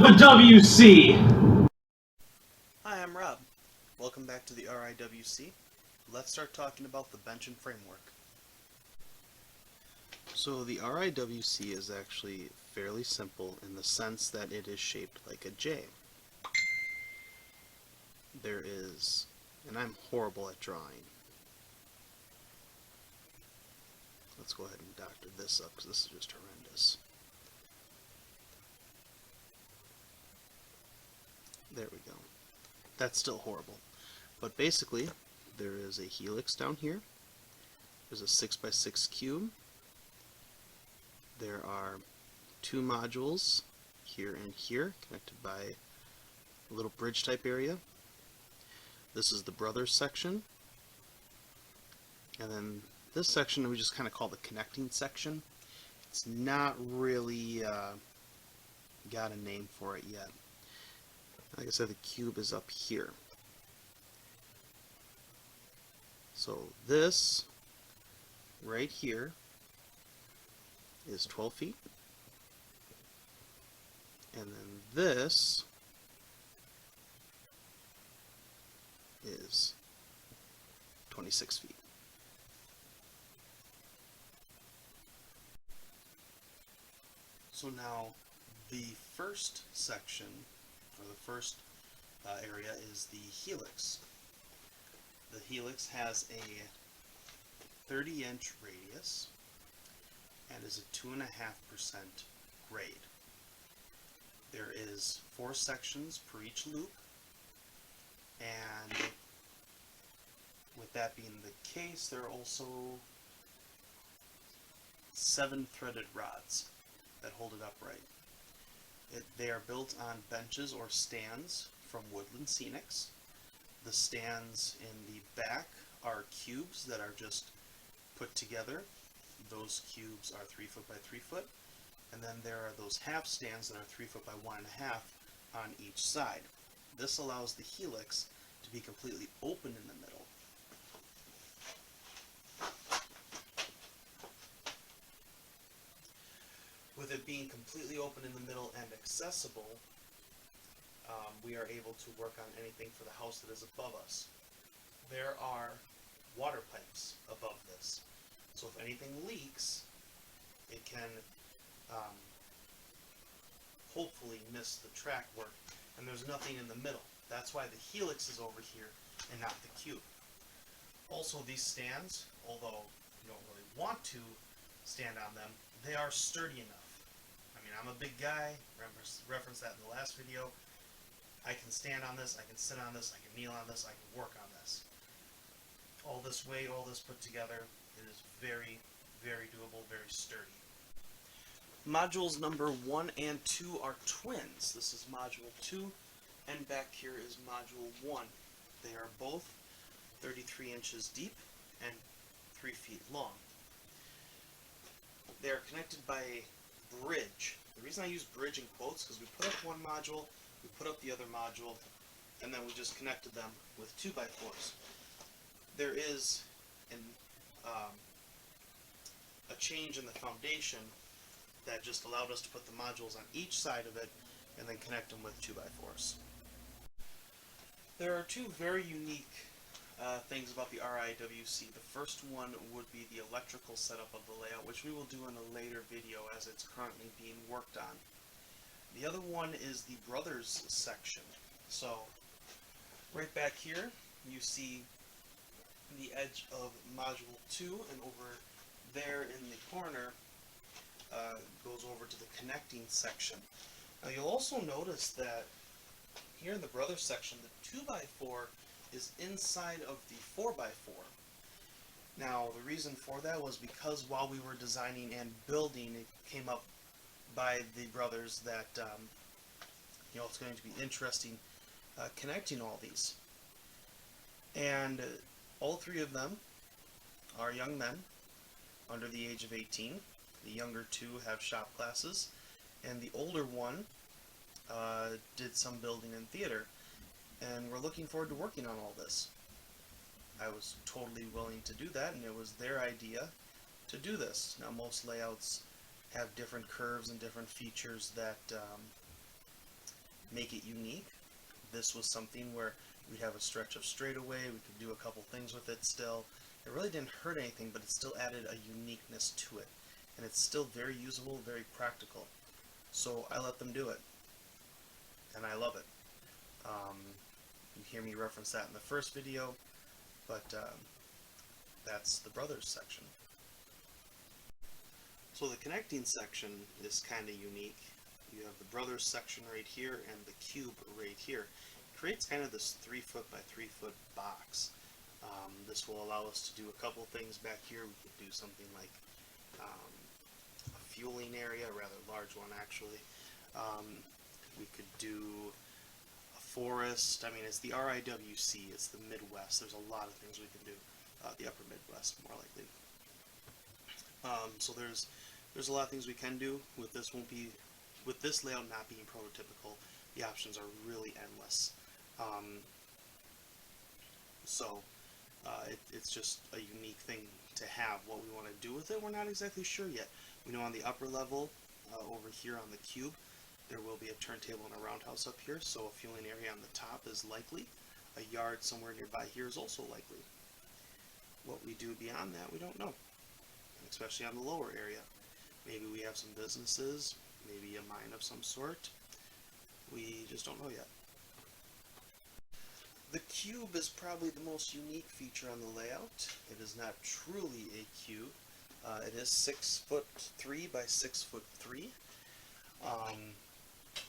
the WC! Hi, I'm Rob. Welcome back to the RIWC. Let's start talking about the bench and framework. So the RIWC is actually fairly simple in the sense that it is shaped like a J. There is, and I'm horrible at drawing. Let's go ahead and doctor this up because this is just horrendous. There we go. That's still horrible. But basically, there is a helix down here. There's a 6x6 cube. There are two modules here and here connected by a little bridge type area. This is the brothers section. And then this section we just kind of call the connecting section. It's not really got a name for it yet. Like I said, the cube is up here. So this right here is 12 feet. And then this is 26 feet. So now the first section, or the first area, is the helix. The helix has a 30-inch radius and is a 2.5% grade. There is 4 sections per each loop, and with that being the case, there are also 7 threaded rods that hold it upright. They are built on benches or stands from Woodland Scenics. The stands in the back are cubes that are just put together. Those cubes are 3 foot by 3 foot. And then there are those half stands that are 3 foot by 1.5 on each side. This allows the helix to be completely open in the middle. With it being completely open in the middle and accessible, we are able to work on anything for the house that is above us. There are water pipes above this, so if anything leaks, it can hopefully miss the track work, and there's nothing in the middle. That's why the helix is over here and not the cube. Also, these stands, although you don't really want to stand on them, they are sturdy enough. I mean, I'm a big guy, reference that in the last video. I can stand on this, I can sit on this, I can kneel on this, I can work on this. All this weight, all this put together, it is very, very doable, very sturdy. Modules number 1 and 2 are twins. This is module 2, and back here is module 1. They are both 33 inches deep and 3 feet long. They are connected by a bridge. The reason I use bridge in quotes is because we put up one module, we put up the other module, and then we just connected them with 2x4s. There is a change in the foundation that just allowed us to put the modules on each side of it and then connect them with 2x4s. There are 2 very unique things about the RIWC. The first one would be the electrical setup of the layout, which we will do in a later video as it's currently being worked on. The other one is the brothers section. So right back here you see the edge of module 2, and over there in the corner goes over to the connecting section. Now you'll also notice that here in the brothers section, the 2x4 is inside of the 4x4. Now the reason for that was because while we were designing and building, it came up by the brothers that it's going to be interesting connecting all these. And all 3 of them are young men under the age of 18. The younger 2 have shop classes, and the older one did some building and theater. And we're looking forward to working on all this. I was totally willing to do that, and it was their idea to do this. Now most layouts have different curves and different features that make it unique. This was something where we'd have a stretch of straightaway, we could do a couple things with it still. It really didn't hurt anything, but it still added a uniqueness to it. And it's still very usable, very practical. So I let them do it. And I love it. You hear me reference that in the first video, but that's the brothers section. So the connecting section is kind of unique. You have the brothers section right here and the cube right here. It creates kind of this 3 foot by 3 foot box. This will allow us to do a couple things back here. We could do something like a fueling area, a rather large one actually. We could do a forest. I mean, it's the RIWC, it's the Midwest. There's a lot of things we can do. The upper Midwest, more likely. So there's a lot of things we can do. With this layout not being prototypical, the options are really endless. It's just a unique thing to have. What we want to do with it, we're not exactly sure yet. We know on the upper level, over here on the cube, there will be a turntable and a roundhouse up here, so a fueling area on the top is likely. A yard somewhere nearby here is also likely. What we do beyond that, we don't know, especially on the lower area. Maybe we have some businesses, maybe a mine of some sort. We just don't know yet. The cube is probably the most unique feature on the layout. It is not truly a cube. It is 6'3" by 6'3".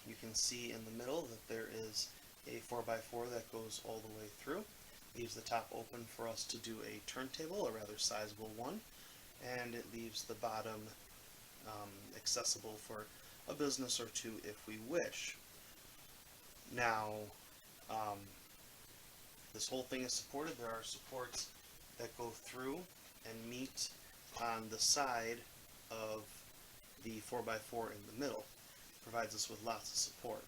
You can see in the middle that there is a 4x4 that goes all the way through. Leaves the top open for us to do a turntable, a rather sizable one, and it leaves the bottom accessible for a business or two if we wish. Now, this whole thing is supported. There are supports that go through and meet on the side of the 4x4 in the middle. Provides us with lots of support.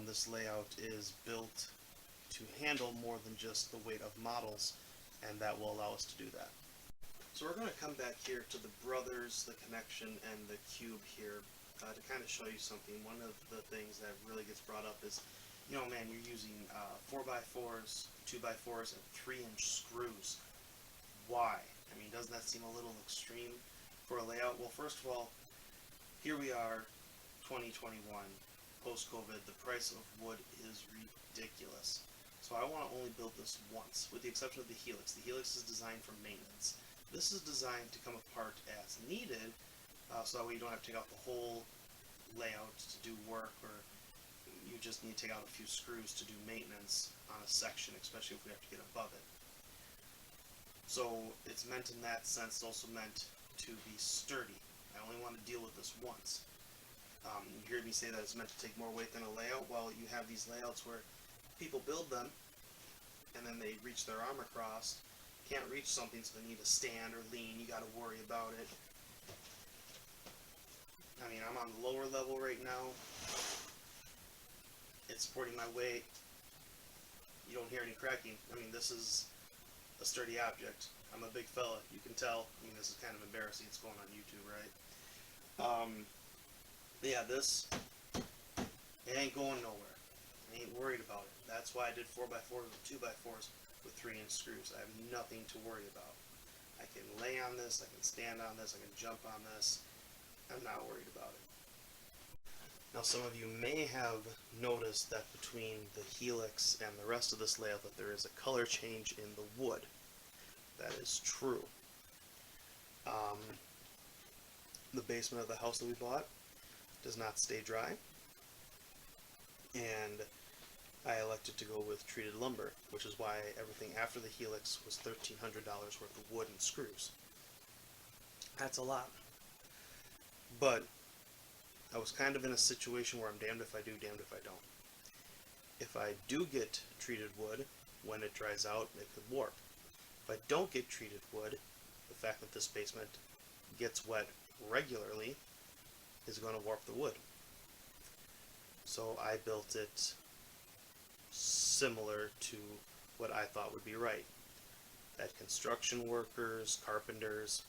This layout is built to handle more than just the weight of models, and that will allow us to do that. So we're going to come back here to the brothers, the connection, and the cube here to kind of show you something. One of the things that really gets brought up is, you know, man, you're using 4x4s, 2x4s, and 3-inch screws. Why? I mean, doesn't that seem a little extreme for a layout? Well, first of all, here we are, 2021, post-COVID. The price of wood is ridiculous. So I want to only build this once, with the exception of the Helix. The Helix is designed for maintenance. This is designed to come apart as needed, so that way you don't have to take out the whole layout to do work, or you just need to take out a few screws to do maintenance on a section, especially if we have to get above it. So it's meant in that sense. It's also meant to be sturdy. I only want to deal with this once. You hear me say that it's meant to take more weight than a layout. Well, you have these layouts where people build them, and then they reach their arm across, can't reach something, so they need to stand or lean. You got to worry about it. I mean, I'm on the lower level right now. It's supporting my weight. You don't hear any cracking. I mean, this is a sturdy object. I'm a big fella, you can tell. I mean, this is kind of embarrassing. It's going on YouTube, right? Yeah, this, it ain't going nowhere. I ain't worried about it. That's why I did 4x4s and 2x4s with 3-inch screws. I have nothing to worry about. I can lay on this, I can stand on this, I can jump on this. I'm not worried about it. Now, some of you may have noticed that between the Helix and the rest of this layout that there is a color change in the wood. That is true. The basement of the house that we bought does not stay dry, and I elected to go with treated lumber, which is why everything after the Helix was $1,300 worth of wood and screws. That's a lot. But I was kind of in a situation where I'm damned if I do, damned if I don't. If I do get treated wood, when it dries out, it could warp. If I don't get treated wood, the fact that this basement gets wet regularly is going to warp the wood. So I built it similar to what I thought would be right. That construction workers, carpenters,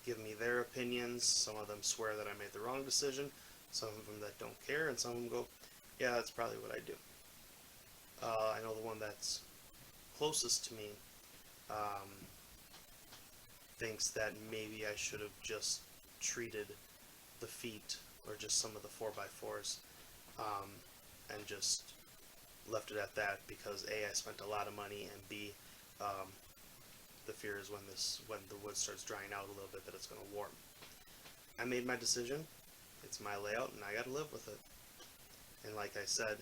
give me their opinions. Some of them swear that I made the wrong decision, some of them that don't care, and some of them go, Yeah, that's probably what I do. I know the one that's closest to me um, thinks that maybe I should have just treated the feet or just some of the 4x4s um, and just left it at that because A, I spent a lot of money, and B, um, the fear is when the wood starts drying out a little bit that it's going to warp. I made my decision. It's my layout, and I got to live with it. And like I said,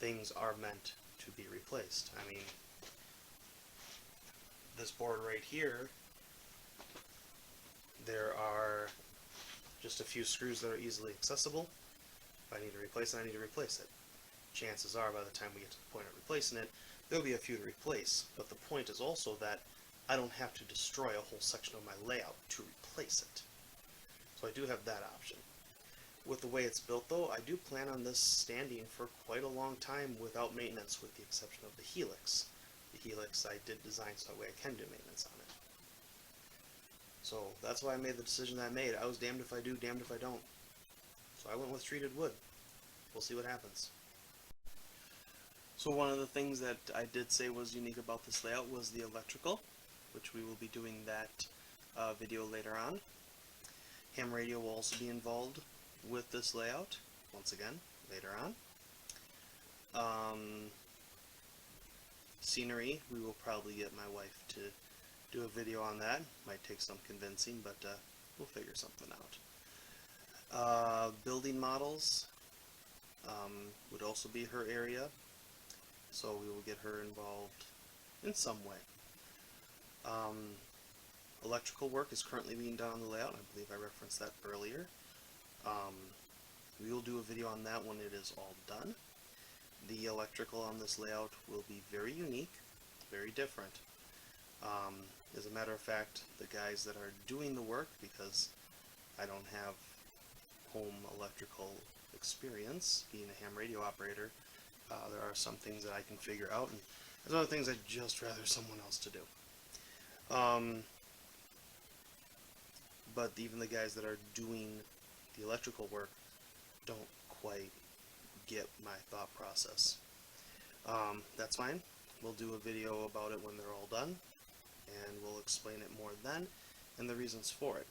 things are meant to be replaced. I mean, this board right here, there are just a few screws that are easily accessible. If I need to replace it, I need to replace it. Chances are, by the time we get to the point of replacing it, there'll be a few to replace. But the point is also that I don't have to destroy a whole section of my layout to replace it. So I do have that option. With the way it's built, though, I do plan on this standing for quite a long time without maintenance, with the exception of the Helix. The Helix I did design so that way I can do maintenance on it. So that's why I made the decision that I made. I was damned if I do, damned if I don't. So I went with treated wood. We'll see what happens. So one of the things that I did say was unique about this layout was the electrical, which we will be doing that video later on. Ham radio will also be involved with this layout, once again, later on. Scenery, we will probably get my wife to do a video on that. Might take some convincing, but we'll figure something out. Building models would also be her area, so we will get her involved in some way. Electrical work is currently being done on the layout, and I believe I referenced that earlier. We will do a video on that when it is all done. The electrical on this layout will be very unique, very different. As a matter of fact, the guys that are doing the work, because I don't have home electrical experience being a ham radio operator, there are some things that I can figure out, and there's other things I'd just rather someone else to do. But even the guys that are doing the electrical work don't quite get my thought process. That's fine. We'll do a video about it when they're all done, and we'll explain it more then, and the reasons for it.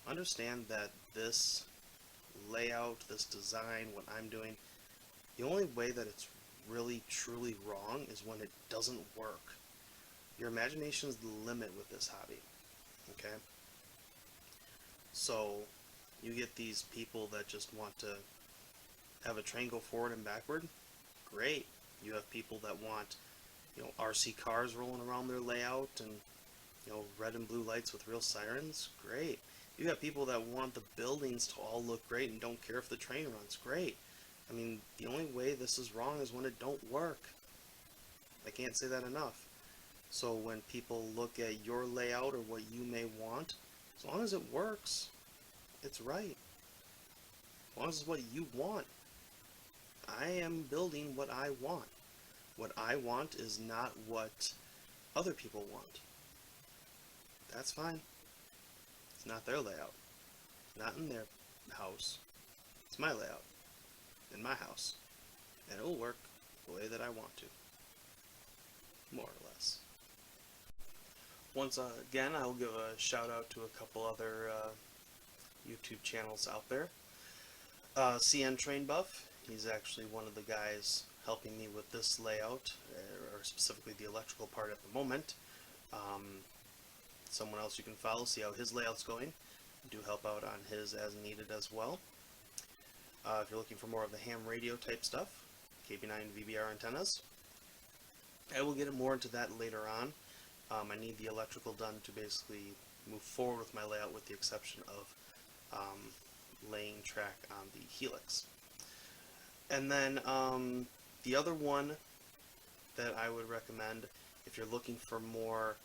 Understand that this layout, this design, what I'm doing, the only way that it's really truly wrong is when it doesn't work. Your imagination is the limit with this hobby, okay? So you get these people that just want to have a train go forward and backward. Great. You have people that want, RC cars rolling around their layout and, red and blue lights with real sirens. Great. You have people that want the buildings to all look great and don't care if the train runs. Great. I mean, the only way this is wrong is when it don't work. I can't say that enough. So when people look at your layout or what you may want, as long as it works, it's right. As long as it's what you want. I am building what I want. What I want is not what other people want. That's fine. It's not their layout. Not in their house. It's my layout. In my house. And it will work the way that I want to. More or less. Once again, I will give a shout out to a couple other YouTube channels out there. CN Train Buff, he's actually one of the guys helping me with this layout, or specifically the electrical part at the moment. Someone else you can follow, see how his layout's going. Do help out on his as needed as well. If you're looking for more of the ham radio type stuff, KB9 VBR antennas. I will get more into that later on. I need the electrical done to basically move forward with my layout, with the exception of laying track on the Helix. And then the other one that I would recommend if you're looking for more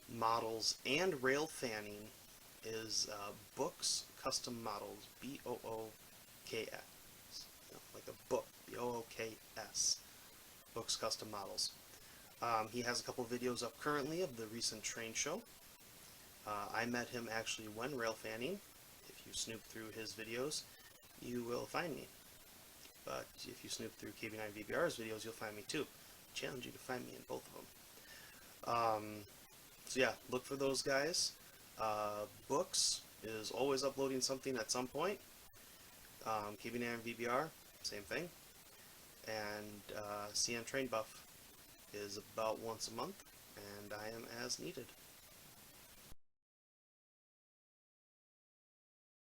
models and rail fanning is Books Custom Models, B-O-O-K-S, like a book, B-O-O-K-S, Books Custom Models. He has a couple videos up currently of the recent train show. I met him actually when rail fanning. If you snoop through his videos, you will find me. but if you snoop through KB9 VBR's videos, you'll find me too. Challenge you to find me in both of them. So yeah, look for those guys. Books is always uploading something at some point. KB9 VBR, same thing. And CN Train Buff is about once a month, and I am as needed.